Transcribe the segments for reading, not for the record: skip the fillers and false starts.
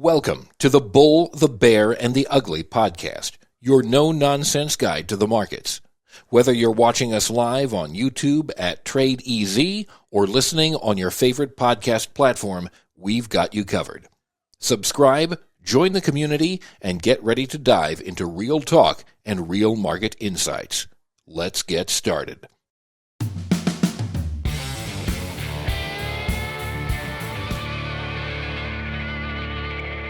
Welcome to the Bull, the Bear, and the Ugly podcast, your no-nonsense guide to the markets. Whether you're watching us live on YouTube at Trade EZ or listening on your favorite podcast platform, we've got you covered. Subscribe, join the community, and get ready to dive into real talk and real market insights. Let's get started.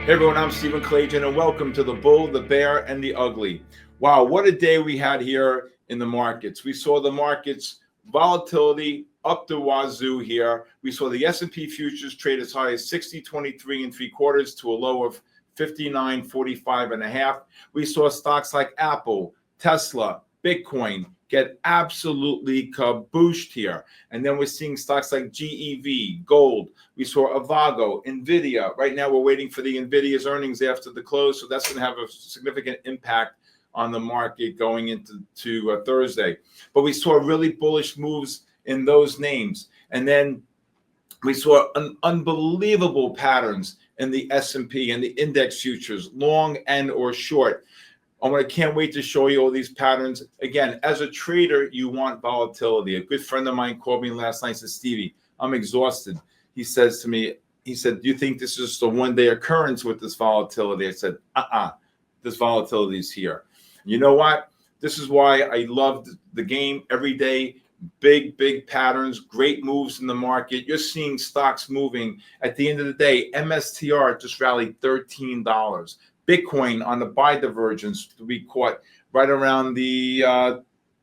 Hey everyone, I'm Stephen Clayton, and welcome to the Bull, the Bear, and the Ugly. Wow, what a day we had here in the markets. We saw the markets volatility up the wazoo here. We saw the S&P futures trade as high as 60.23 3/4 to a low of 59.45.5. We saw stocks like Apple, Tesla, Bitcoin get absolutely kabooshed here. And then we're seeing stocks like GEV, gold. We saw Avago, NVIDIA. Right now we're waiting for the NVIDIA's earnings after the close, so that's going to have a significant impact on the market going into Thursday. But we saw really bullish moves in those names. And then we saw unbelievable patterns in the S&P and the index futures, long and or short. I can't wait to show you all these patterns. Again, as a trader, you want volatility. A good friend of mine called me last night and said, Stevie, I'm exhausted. He says to me, do you think this is just a one-day occurrence with this volatility? I said, this volatility is here. You know what? This is why I love the game every day. Big patterns, great moves in the market. You're seeing stocks moving. At the end of the day, MSTR just rallied $13. Bitcoin on the buy divergence we caught right around the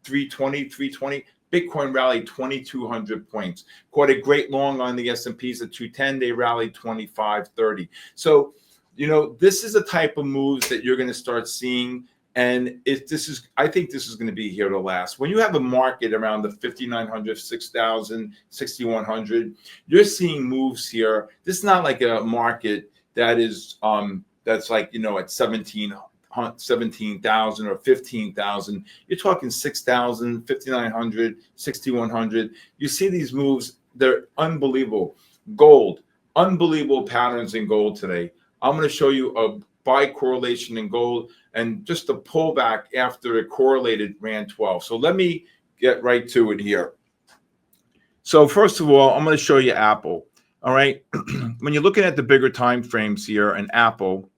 320. Bitcoin rallied 2,200 points. Caught a great long on the S&Ps at 210. They rallied 25.30. So, this is the type of moves that you're going to start seeing. And I think this is going to be here to last. When you have a market around the 5,900, 6,000, 6,100, you're seeing moves here. This is not like a market that is that's like, at 17,000 or 15,000. You're talking 6,000, 5,900, 6,100. You see these moves, they're unbelievable. Gold, unbelievable patterns in gold today. I'm going to show you a buy correlation in gold and just a pullback after it correlated ran 12. So let me get right to it here. So first of all, I'm going to show you Apple. All right. When you're looking at the bigger time frames here and Apple,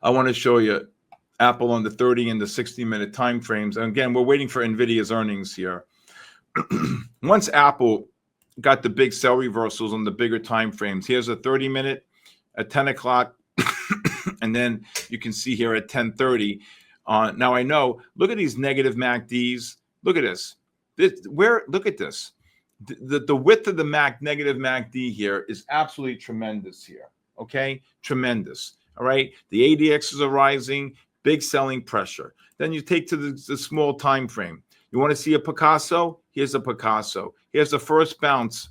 I want to show you Apple on the 30 and the 60-minute time frames. And again, we're waiting for NVIDIA's earnings here. Once Apple got the big sell reversals on the bigger time frames, here's a 30-minute at 10 o'clock. And then you can see here at 10:30. Now I know, look at these negative MACDs. Look at this. Look at this. The width of the negative MACD here is absolutely tremendous here. Okay, tremendous. All right, the ADXs are rising, big selling pressure. Then you take to the small time frame. You want to see a Picasso? Here's a Picasso. Here's the first bounce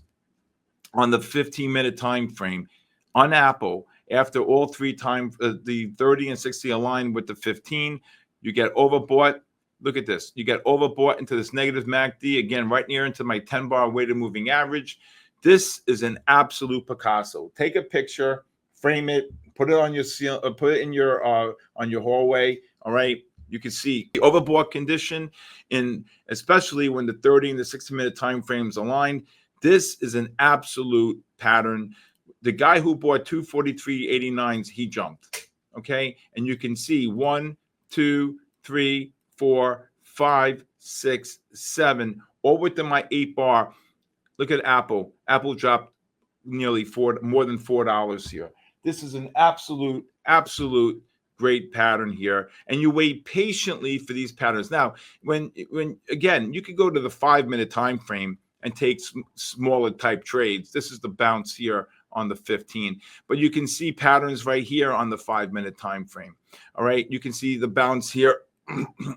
on the 15-minute time frame on Apple. After all three times, the 30 and 60 align with the 15, you get overbought. Look at this. You get overbought into this negative MACD, again, right near into my 10-bar weighted moving average. This is an absolute Picasso. Take a picture, frame it, put it on your put it in your on your hallway. All right. You can see the overbought condition, especially when the 30 and the 60-minute time frames align. This is an absolute pattern. The guy who bought 243.89s, he jumped. Okay, and you can see 1, 2, 3, 4, 5, 6, 7, all within my 8-bar. Look at Apple. Apple dropped nearly more than $4 here. This is an absolute great pattern here, and you wait patiently for these patterns. Now, when again, you could go to the 5-minute time frame and take smaller type trades. This is the bounce here on the 15, but you can see patterns right here on the 5-minute time frame. All right, you can see the bounce here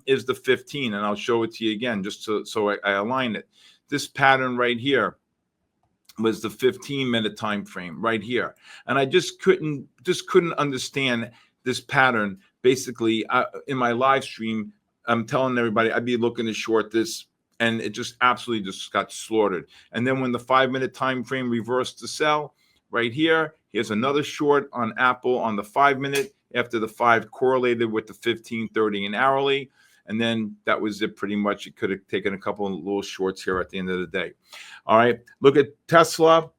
is the 15, and I'll show it to you again just so I align it. This pattern right here was the 15-minute time frame right here, and I just couldn't understand this pattern. Basically, in my live stream, I'm telling everybody I'd be looking to short this, and it just absolutely just got slaughtered. And then when the 5-minute time frame reversed to sell right here, Here's another short on Apple on the 5-minute after the 5 correlated with the 15, 30, and hourly. And then that was it pretty much. It could have taken a couple of little shorts here at the end of the day. All right, look at Tesla.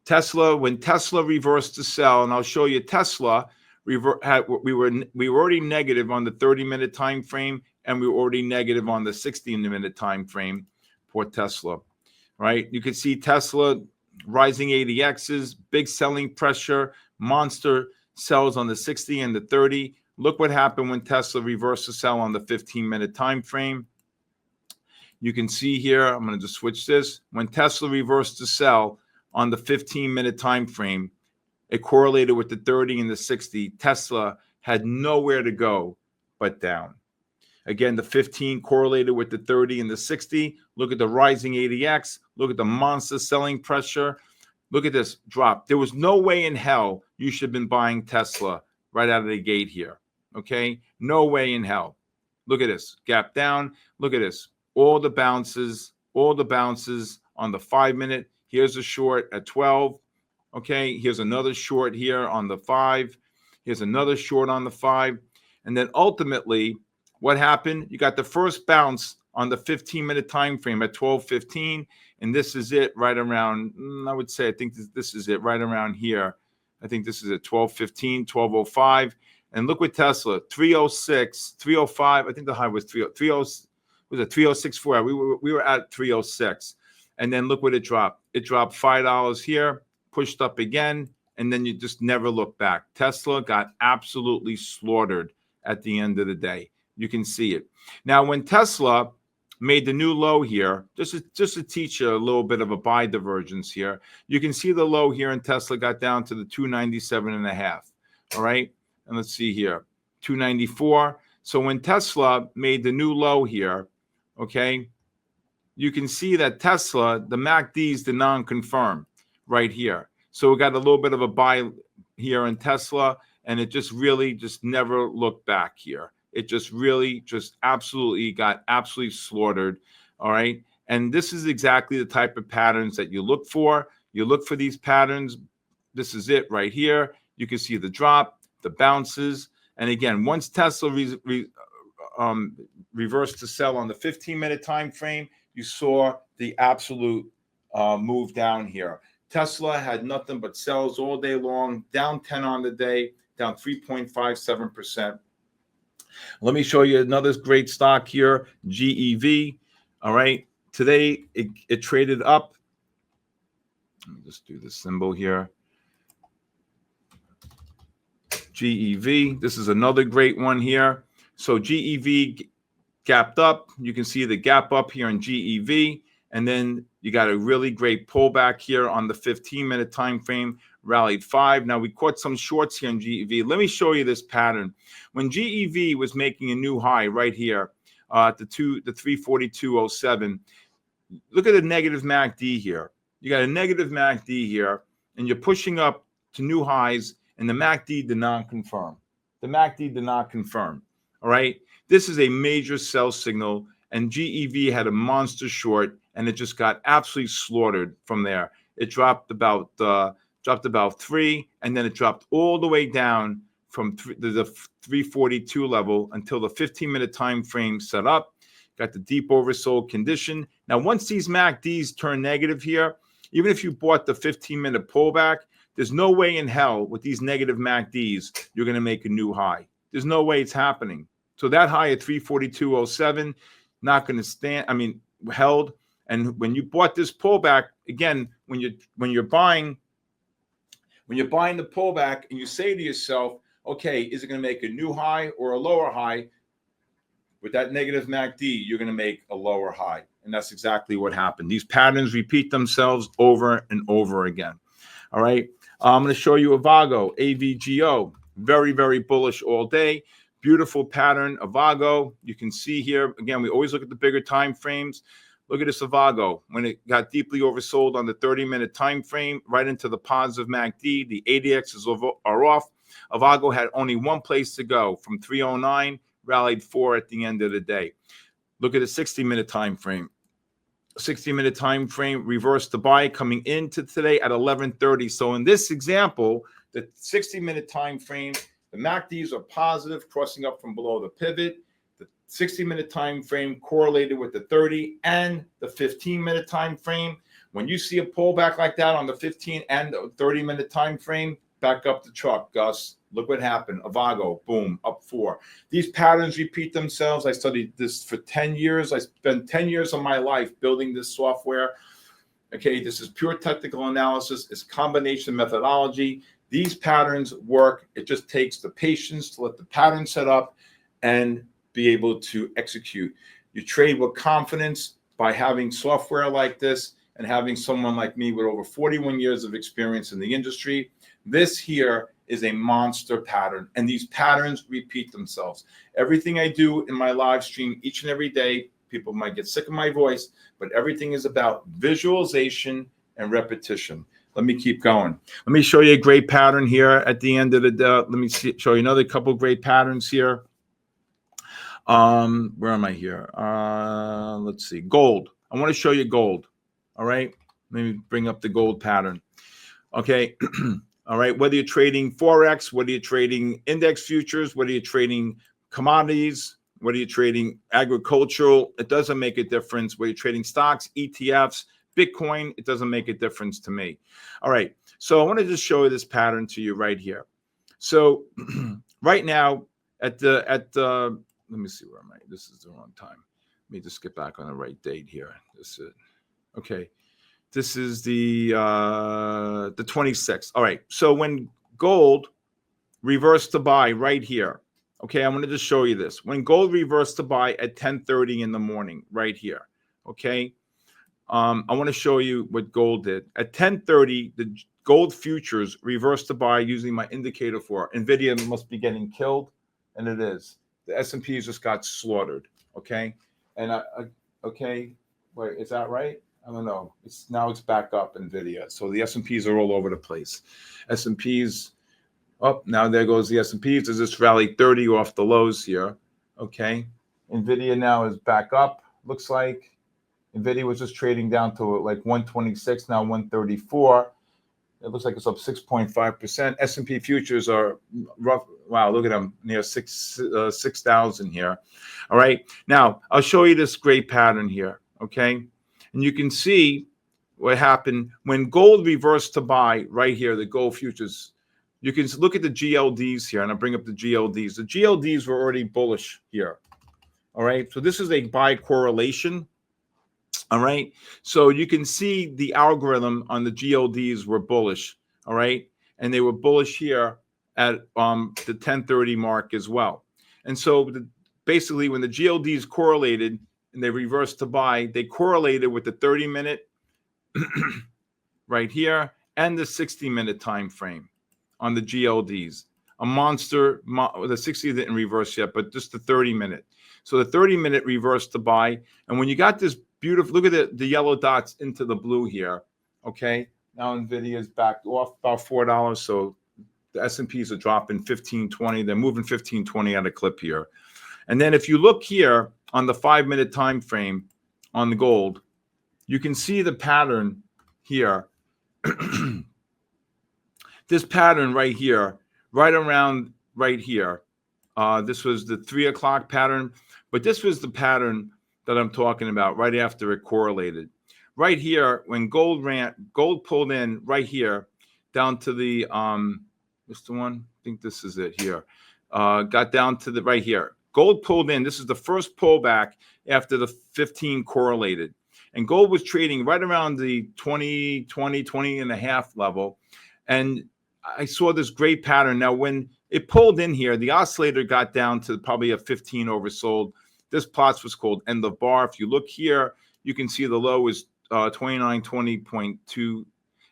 When Tesla reversed to sell, and I'll show you Tesla, we were already negative on the 30-minute time frame, and we were already negative on the 60-minute time frame for Tesla. Right? You can see Tesla rising ADXs, big selling pressure, monster sells on the 60 and the 30. Look what happened when Tesla reversed to sell on the 15-minute time frame. You can see here, I'm going to just switch this. When Tesla reversed to sell on the 15-minute time frame, it correlated with the 30 and the 60. Tesla had nowhere to go but down. Again, the 15 correlated with the 30 and the 60. Look at the rising ADX. Look at the monster selling pressure. Look at this drop. There was no way in hell you should have been buying Tesla right out of the gate here. Okay? No way in hell. Look at this. Gap down. Look at this. All the bounces on the 5-minute. Here's a short at 12. Okay? Here's another short here on the 5. Here's another short on the 5. And then ultimately, what happened? You got the first bounce on the 15-minute time frame at 12:15, and this is it right around, I would say, I think this is it right around here. I think this is at 12:15, 12:05. And look with Tesla, 306, 305. I think the high was 306.4. We were at 306. And then look what it dropped. It dropped $5 here, pushed up again, and then you just never look back. Tesla got absolutely slaughtered at the end of the day. You can see it. Now, when Tesla made the new low here, just to teach you a little bit of a buy divergence here, you can see the low here and Tesla got down to the 297.5. All right. And let's see here, 294. So when Tesla made the new low here, okay, you can see that Tesla, the MACDs did not confirm right here. So we got a little bit of a buy here in Tesla, and it just really just never looked back here. It just really just absolutely got absolutely slaughtered. All right. And this is exactly the type of patterns that you look for. You look for these patterns. This is it right here. You can see the drop, the bounces. And again, once Tesla reversed to sell on the 15-minute time frame, you saw the absolute move down here. Tesla had nothing but sells all day long, down 10 on the day, down 3.57%. Let me show you another great stock here, GEV. All right. Today, it traded up. Let me just do the symbol here. GEV. This is another great one here. So GEV gapped up. You can see the gap up here in GEV. And then you got a really great pullback here on the 15-minute time frame, rallied 5. Now, we caught some shorts here in GEV. Let me show you this pattern. When GEV was making a new high right here at the 342.07, look at the negative MACD here. You got a negative MACD here, and you're pushing up to new highs, and the MACD did not confirm. The MACD did not confirm. All right? This is a major sell signal, and GEV had a monster short, and it just got absolutely slaughtered from there. It dropped about 3, and then it dropped all the way down from the 342 level until the 15-minute time frame set up. Got the deep oversold condition. Now, once these MACDs turn negative here, even if you bought the 15-minute pullback, there's no way in hell with these negative MACDs you're going to make a new high. There's no way it's happening. So that high at 342.07, not going to stand. I mean, held. And when you bought this pullback, again, when you're buying the pullback, and you say to yourself, okay, is it going to make a new high or a lower high? With that negative MACD, you're going to make a lower high. And that's exactly what happened. These patterns repeat themselves over and over again. All right. I'm going to show you Avago, AVGO. Very, very bullish all day. Beautiful pattern, Avago. You can see here, again, we always look at the bigger time frames. Look at this Avago. When it got deeply oversold on the 30-minute time frame, right into the positive MACD, the ADXs are off. Avago had only one place to go from 309, rallied 4 at the end of the day. Look at the 60-minute time frame. 60-minute time frame, reverse to buy coming into today at 11:30. So in this example, the 60-minute time frame, the MACDs are positive, crossing up from below the pivot. The 60-minute time frame correlated with the 30 and the 15-minute time frame. When you see a pullback like that on the 15 and the 30-minute time frame, back up the truck, Gus. Look what happened. Avago, boom, up 4. These patterns repeat themselves. I studied this for 10 years. I spent 10 years of my life building this software. Okay, this is pure technical analysis. It's combination methodology. These patterns work. It just takes the patience to let the pattern set up and be able to execute. You trade with confidence by having software like this and having someone like me with over 41 years of experience in the industry. This here is a monster pattern, and these patterns repeat themselves. Everything I do in my live stream each and every day, people might get sick of my voice, but everything is about visualization and repetition. Let me keep going. Let me show you a great pattern here at the end of the day. Let me show you another couple of great patterns here. Where am I here? Let's see. Gold. I want to show you gold. All right. Let me bring up the gold pattern. Okay. All right. Whether you're trading forex, whether you're trading index futures, whether you're trading commodities, whether you're trading agricultural, it doesn't make a difference. Whether you're trading stocks, ETFs, Bitcoin, it doesn't make a difference to me. All right. So I want to just show you this pattern to you right here. So right now at the let me see where am I? This is the wrong time. Let me just get back on the right date here. This is okay. This is the 26th. All right. So when gold reversed to buy right here, okay, I'm going to just show you this. When gold reversed to buy at 10:30 in the morning, right here, okay, I want to show you what gold did. At 10:30, the gold futures reversed to buy using my indicator for NVIDIA must be getting killed, and it is. The S&P just got slaughtered, okay? And okay, wait, is that right? I don't know. It's back up NVIDIA. So the S&Ps are all over the place. S&Ps up. Now there goes the S&Ps. There's this rally 30 off the lows here. Okay. NVIDIA now is back up. Looks like NVIDIA was just trading down to like 126, now 134. It looks like it's up 6.5%. S&P futures are rough. Wow, look at them, near 6,000 here. All right. Now I'll show you this great pattern here. Okay. And you can see what happened when gold reversed to buy right here, the gold futures. You can look at the GLDs here, and I'll bring up the GLDs. The GLDs were already bullish here. All right. So this is a buy correlation. All right. So you can see the algorithm on the GLDs were bullish. All right. And they were bullish here at the 10:30 mark as well. And so basically when the GLDs correlated, and they reversed to buy, they correlated with the 30-minute right here and the 60-minute time frame on the GLDs. A monster, the 60 didn't reverse yet, but just the 30-minute. So the 30-minute reversed to buy. And when you got this beautiful, look at the yellow dots into the blue here, okay? Now NVIDIA is back off about $4, so the S&Ps are dropping 15.20. They're moving 15.20 at a clip here. And then if you look here on the 5-minute time frame on the gold, you can see the pattern here. This pattern right here, right around right here. This was the 3 o'clock pattern, but this was the pattern that I'm talking about right after it correlated. Right here, when gold pulled in right here down to the, what's the one? I think this is it here. Got down to the right here. Gold pulled in. This is the first pullback after the 15 correlated. And gold was trading right around the 20 and a half level. And I saw this great pattern. Now, when it pulled in here, the oscillator got down to probably a 15 oversold. This plot was called end of bar. If you look here, you can see the low is 2920.2,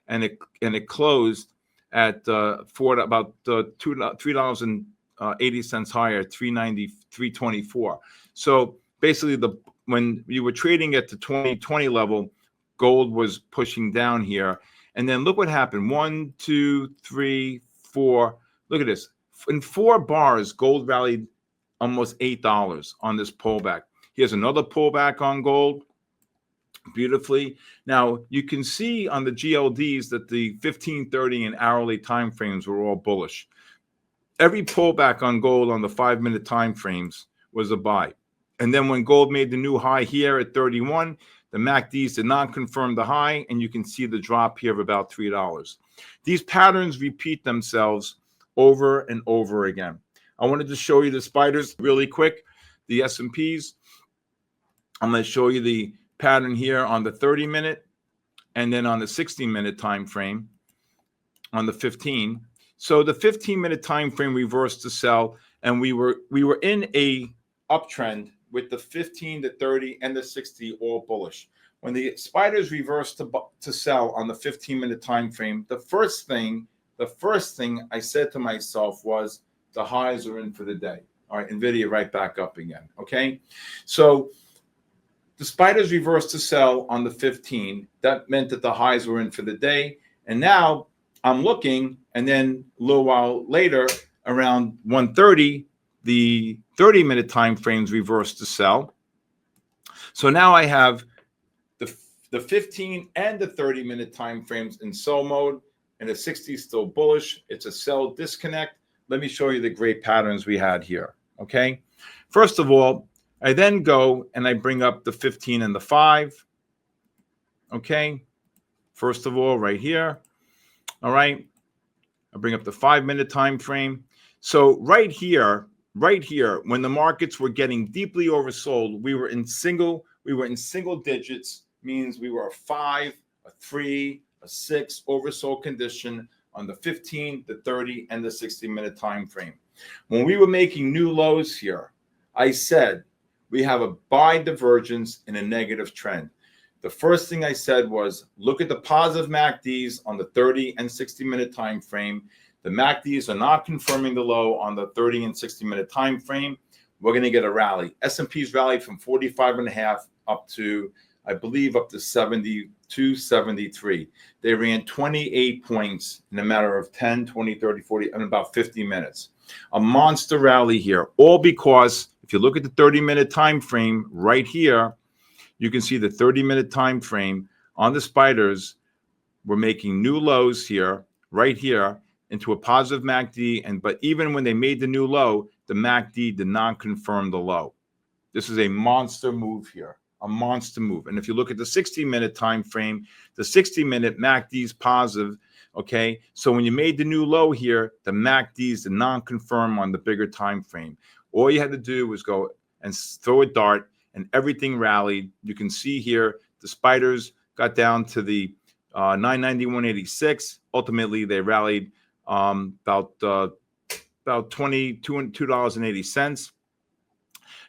and it closed at about $3.80 higher, 324. So basically, when you were trading at the 2020 level, gold was pushing down here. And then look what happened. 1, 2, 3, 4. Look at this. In 4 bars, gold rallied almost $8 on this pullback. Here's another pullback on gold. beautifully. Now, you can see on the GLDs that the 15, 30, and hourly time frames were all bullish. Every pullback on gold on the 5-minute time frames was a buy. And then when gold made the new high here at 31, the MACDs did not confirm the high, and you can see the drop here of about $3. These patterns repeat themselves over and over again. I wanted to show you the spiders really quick, the S&Ps. I'm going to show you the pattern here on the 30-minute and then on the 60-minute time frame on the 15. So the 15-minute time frame reversed to sell, and we were in a uptrend with the 15, the 30, and the 60 all bullish. When the spiders reversed to sell on the 15-minute time frame, the first thing I said to myself was the highs are in for the day. All right, NVIDIA right back up again. Okay, so the spiders reversed to sell on the 15. That meant that the highs were in for the day. And now I'm looking, and then a little while later, around 1:30, the 30-minute time frames reversed to sell. So now I have the 15 and the 30-minute time frames in sell mode, and the 60 is still bullish. It's a sell disconnect. Let me show you the great patterns we had here. Okay, first of all, I then go and I bring up the 15 and the 5. Okay, first of all, right here. All right, I bring up the 5-minute time frame. So right here, when the markets were getting deeply oversold, we were in single digits, means we were a 5, a 3, a 6 oversold condition on the 15, the 30, and the 60-minute time frame. When we were making new lows here, I said we have a buy divergence in a negative trend. The first thing I said was look at the positive MACDs on the 30 and 60-minute time frame. The MACDs are not confirming the low on the 30 and 60-minute time frame. We're going to get a rally. S&P's rallied from 45.5 up to, I believe, up to 72, 73. They ran 28 points in a matter of 10, 20, 30, 40, in about 50 minutes. A monster rally here, all because if you look at the 30-minute time frame right here, you can see the 30-minute time frame on the spiders. We're making new lows here, right here, into a positive MACD. But even when they made the new low, the MACD did not confirm the low. This is a monster move here, a monster move. And if you look at the 60-minute time frame, the 60-minute MACD is positive. Okay, so when you made the new low here, the MACDs did not confirm on the bigger time frame. All you had to do was go and throw a dart, and everything rallied. You can see here the spiders got down to the 991.86. Ultimately, they rallied about $22.80.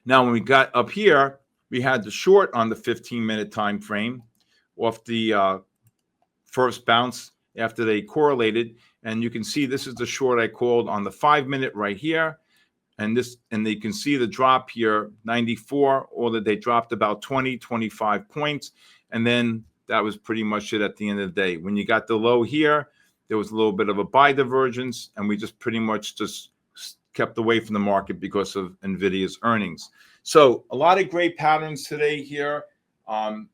Now, when we got up here, we had the short on the 15-minute time frame off the first bounce after they correlated, and you can see this is the short I called on the 5-minute right here, and you can see the drop here, 94, or that they dropped about 20, 25 points, and then that was pretty much it at the end of the day. When you got the low here, there was a little bit of a buy divergence, and we just pretty much just kept away from the market because of NVIDIA's earnings. So a lot of great patterns today here, and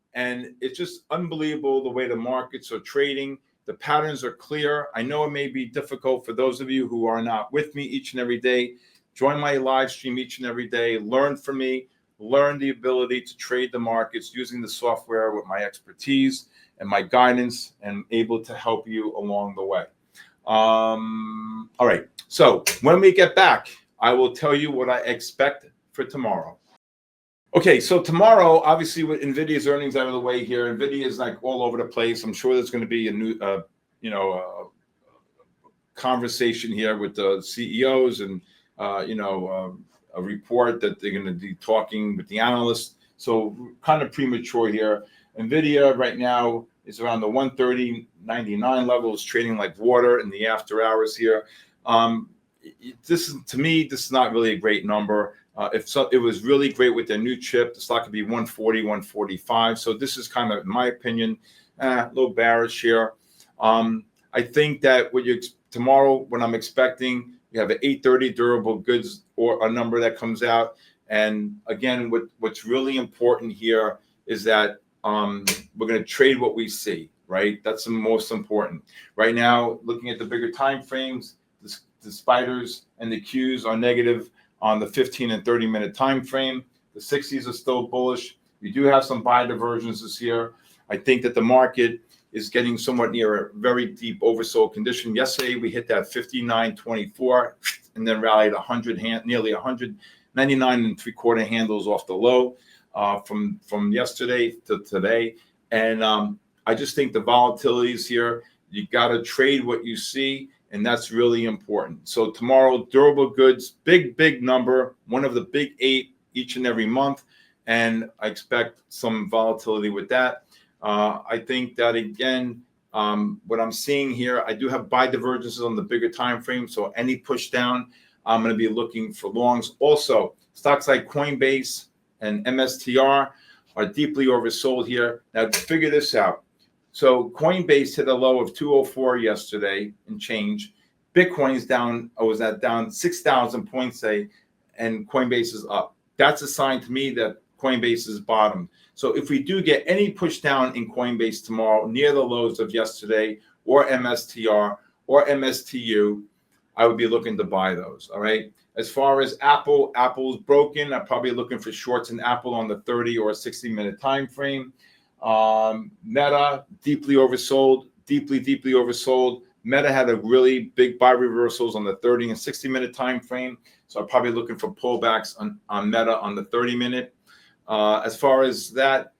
it's just unbelievable the way the markets are trading. The patterns are clear. I know it may be difficult for those of you who are not with me each and every day. Join my live stream each and every day. Learn from me. Learn the ability to trade the markets using the software with my expertise and my guidance, and able to help you along the way. All right. So when we get back, I will tell you what I expect for tomorrow. Okay, so tomorrow, obviously, with NVIDIA's earnings out of the way here, NVIDIA is like all over the place. I'm sure there's going to be a new, conversation here with the CEOs and, a report that they're going to be talking with the analysts. So kind of premature here. NVIDIA right now is around the 130.99 level, is trading like water in the after hours here. This is not really a great number. It was really great with their new chip, the stock could be 140, 145. So this is kind of, in my opinion, a little bearish here. I think that tomorrow, when I'm expecting, you have an 830 durable goods or a number that comes out. And again, what's really important here is that we're going to trade what we see, right? That's the most important. Right now, looking at the bigger time frames, the spiders and the Qs are negative on the 15 and 30-minute time frame. The 60s are still bullish. You do have some buy divergences here. I think that the market is getting somewhat near a very deep oversold condition. Yesterday, we hit that 59.24 and then rallied 100, nearly 199 and three-quarter handles off the low from yesterday to today. And I just think the volatility is here. You got to trade what you see, and that's really important. So tomorrow, durable goods, big number, one of the big 8 each and every month, and I expect some volatility with that. I think that, again, what I'm seeing here, I do have buy divergences on the bigger time frame, so any push down, I'm going to be looking for longs. Also, stocks like Coinbase and MSTR are deeply oversold here. Now, figure this out. So Coinbase hit a low of 204 yesterday and change. Bitcoin's down, down 6,000 points, say, and Coinbase is up. That's a sign to me that Coinbase is bottomed. So if we do get any push down in Coinbase tomorrow near the lows of yesterday, or MSTR or MSTU, I would be looking to buy those. All right. As far as Apple's broken. I'm probably looking for shorts in Apple on the 30 or 60-minute time frame. Meta, deeply oversold, deeply oversold. Meta had a really big buy reversals on the 30 and 60-minute time frame. So I'm probably looking for pullbacks on Meta on the 30-minute. As far as that,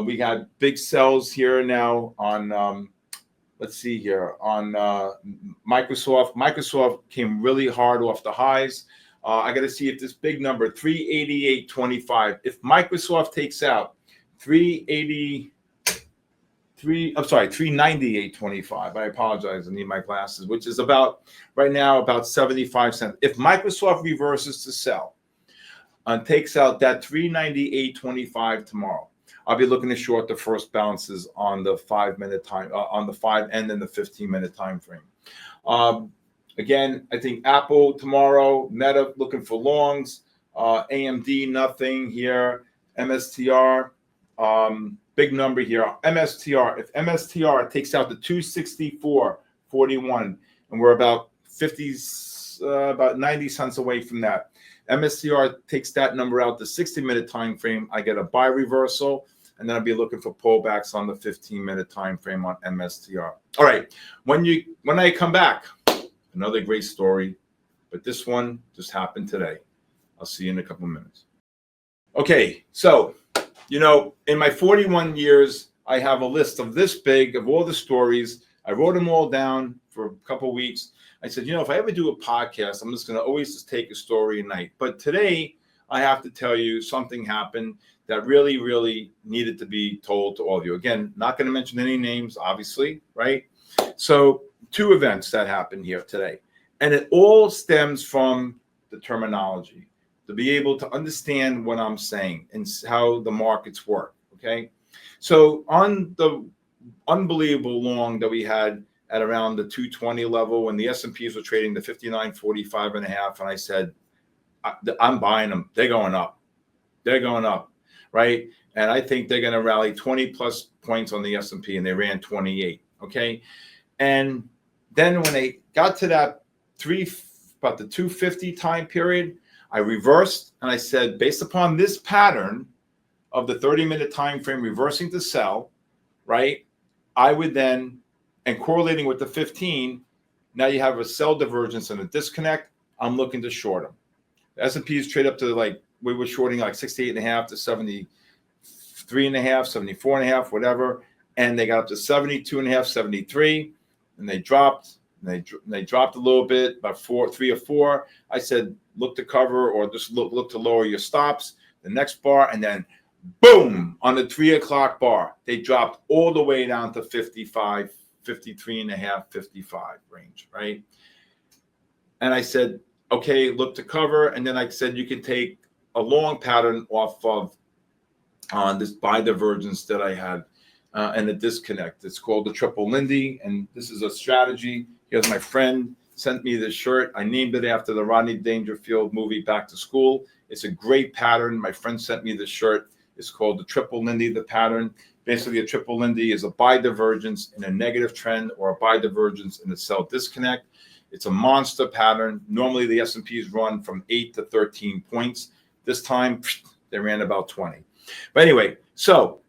we got big sells here now on, let's see here, on Microsoft. Microsoft came really hard off the highs. I got to see if this big number, 388.25, if Microsoft takes out 398.25. I apologize. I need my glasses, which is about right now about 75 cents. If Microsoft reverses to sell and takes out that 398.25 tomorrow, I'll be looking to short the first bounces on the 5-minute time, on the 5 and then the 15-minute time frame. Again, I think Apple tomorrow, Meta looking for longs, AMD nothing here, MSTR. Big number here. MSTR. If MSTR takes out the 264.41, and we're about 90 cents away from that. MSTR takes that number out the 60-minute time frame. I get a buy reversal, and then I'll be looking for pullbacks on the 15-minute time frame on MSTR. All right. When I come back, another great story, but this one just happened today. I'll see you in a couple of minutes. Okay, so in my 41 years, I have a list of this big of all the stories. I wrote them all down for a couple of weeks. I said, if I ever do a podcast, I'm just going to always just take a story a night. But today, I have to tell you something happened that really needed to be told to all of you. Again, not going to mention any names, obviously, right? So 2 events that happened here today. And it all stems from the terminology, to be able to understand what I'm saying and how the markets work, okay? So on the unbelievable long that we had at around the 220 level, when the S&Ps were trading the 59.45 and a half, and I said, I'm buying them. They're going up, right? And I think they're going to rally 20 plus points on the S&P, and they ran 28, okay? And then when they got to that about the 250 time period, I reversed and I said, based upon this pattern of the 30-minute time frame reversing to sell, right? I would then, and correlating with the 15, now you have a sell divergence and a disconnect. I'm looking to short them. The S&Ps trade up to we were shorting 68.5 to 73.5, 74.5, whatever. And they got up to 72.5, 73, and they dropped. And they dropped a little bit, about 3 or 4. I said, look to cover or just look to lower your stops. The next bar, and then boom, on the 3 o'clock bar, they dropped all the way down to 55, 53.5, 55 range, right? And I said, okay, look to cover. And then I said, you can take a long pattern off of this buy divergence that I had and a disconnect. It's called the Triple Lindy, and this is a strategy. Here's my friend sent me this shirt. I named it after the Rodney Dangerfield movie Back to School. It's a great pattern. My friend sent me this shirt. It's called the triple Lindy, the pattern. Basically, a triple Lindy is a buy divergence in a negative trend or a buy divergence in a sell disconnect. It's a monster pattern. Normally, the S&Ps run from 8 to 13 points. This time, they ran about 20. But anyway, so,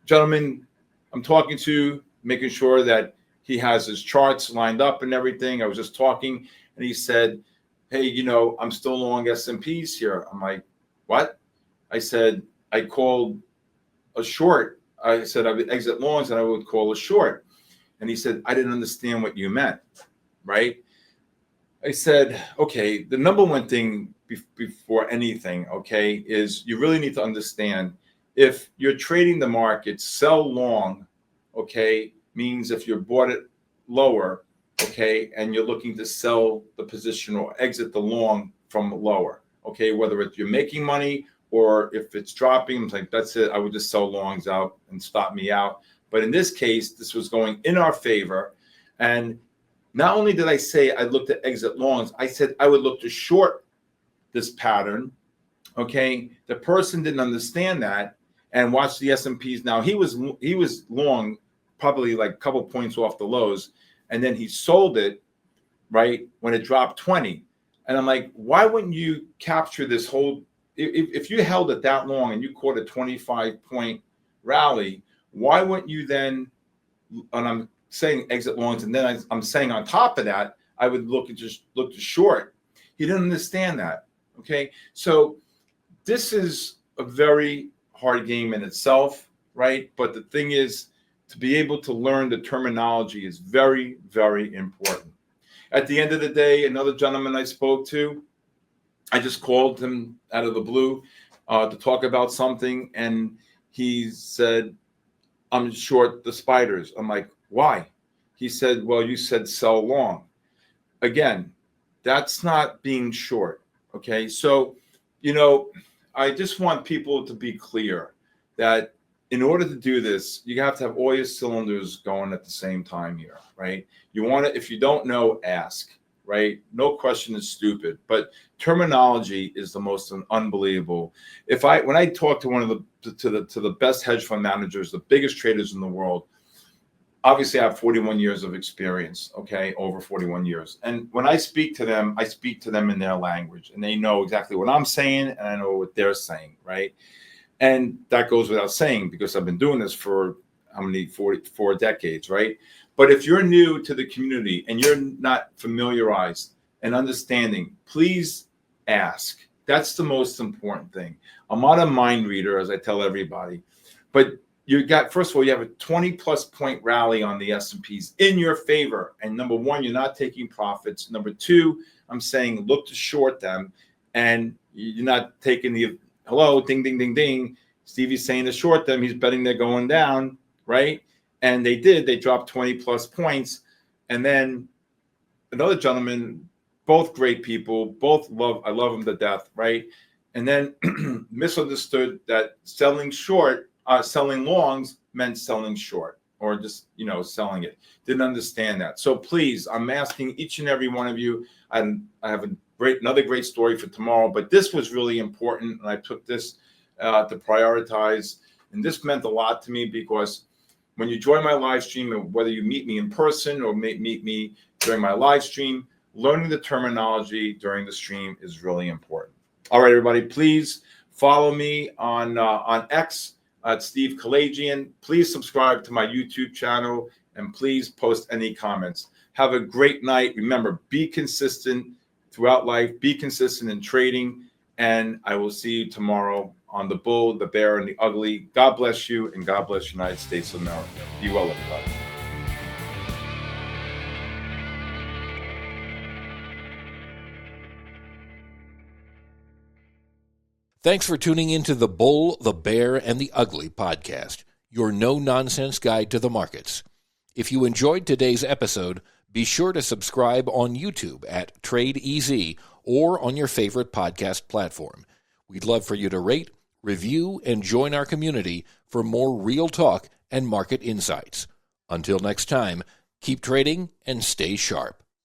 gentlemen, I'm talking to, making sure that he has his charts lined up and everything. I was just talking, and he said, hey, I'm still long S&Ps here. I'm like, what? I said, I called a short. I said I would exit longs and I would call a short. And he said, I didn't understand what you meant, right? I said, okay, the number one thing before anything, okay, is you really need to understand if you're trading the market, sell long, okay, means if you're bought it lower, okay, and you're looking to sell the position or exit the long from lower, okay, whether it's you're making money or if it's dropping, I'm like, that's it. I would just sell longs out and stop me out. But in this case, this was going in our favor. And not only did I say I looked at exit longs, I said I would look to short this pattern. Okay, the person didn't understand that and watch the S&Ps. Now he was long, probably like a couple points off the lows, and then he sold it right when it dropped 20. And I'm like, why wouldn't you capture this whole? If you held it that long and you caught a 25-point rally, why wouldn't you then? And I'm saying exit longs, and then I'm saying on top of that, I would look to short. He didn't understand that. Okay, so this is a very hard game in itself, right? But the thing is, to be able to learn the terminology is very, very important. At the end of the day, another gentleman I spoke to, I just called him out of the blue to talk about something, and he said, I'm short the spiders. I'm like, why? He said, well, you said sell long. Again, that's not being short, okay? So, I just want people to be clear that in order to do this, you have to have all your cylinders going at the same time here, right? You want to, if you don't know, ask, right? No question is stupid, but terminology is the most unbelievable. When I talk to one of the best hedge fund managers, the biggest traders in the world, obviously I have 41 years of experience, okay, over 41 years. And when I speak to them in their language, and they know exactly what I'm saying, and I know what they're saying, right? And that goes without saying because I've been doing this for 44 decades, right? But if you're new to the community and you're not familiarized and understanding, please ask. That's the most important thing. I'm not a mind reader, as I tell everybody, but first of all, you have a 20+ point rally on the S&Ps in your favor. And number one, you're not taking profits. Number two, I'm saying look to short them, and you're not taking the hello, ding, ding, ding, ding. Stevie's saying to short them. He's betting they're going down, right? And they did. They dropped 20+ points. And then another gentleman, both great people, I love them to death, right? And then misunderstood that selling longs meant selling short or just, selling it. Didn't understand that. So please, I'm asking each and every one of you, I have another great story for tomorrow, but this was really important. And I took this to prioritize. And this meant a lot to me because when you join my live stream, and whether you meet me in person or meet me during my live stream, learning the terminology during the stream is really important. All right, everybody, please follow me on X at Steve Kalajian. Please subscribe to my YouTube channel and please post any comments. Have a great night. Remember, be consistent throughout life. Be consistent in trading. And I will see you tomorrow on the Bull, the Bear, and the Ugly. God bless you, and God bless the United States of America. Be well, everybody. Thanks for tuning into the Bull, the Bear, and the Ugly podcast, your no-nonsense guide to the markets. If you enjoyed today's episode, be sure to subscribe on YouTube at Trade EZ or on your favorite podcast platform. We'd love for you to rate, review, and join our community for more real talk and market insights. Until next time, keep trading and stay sharp.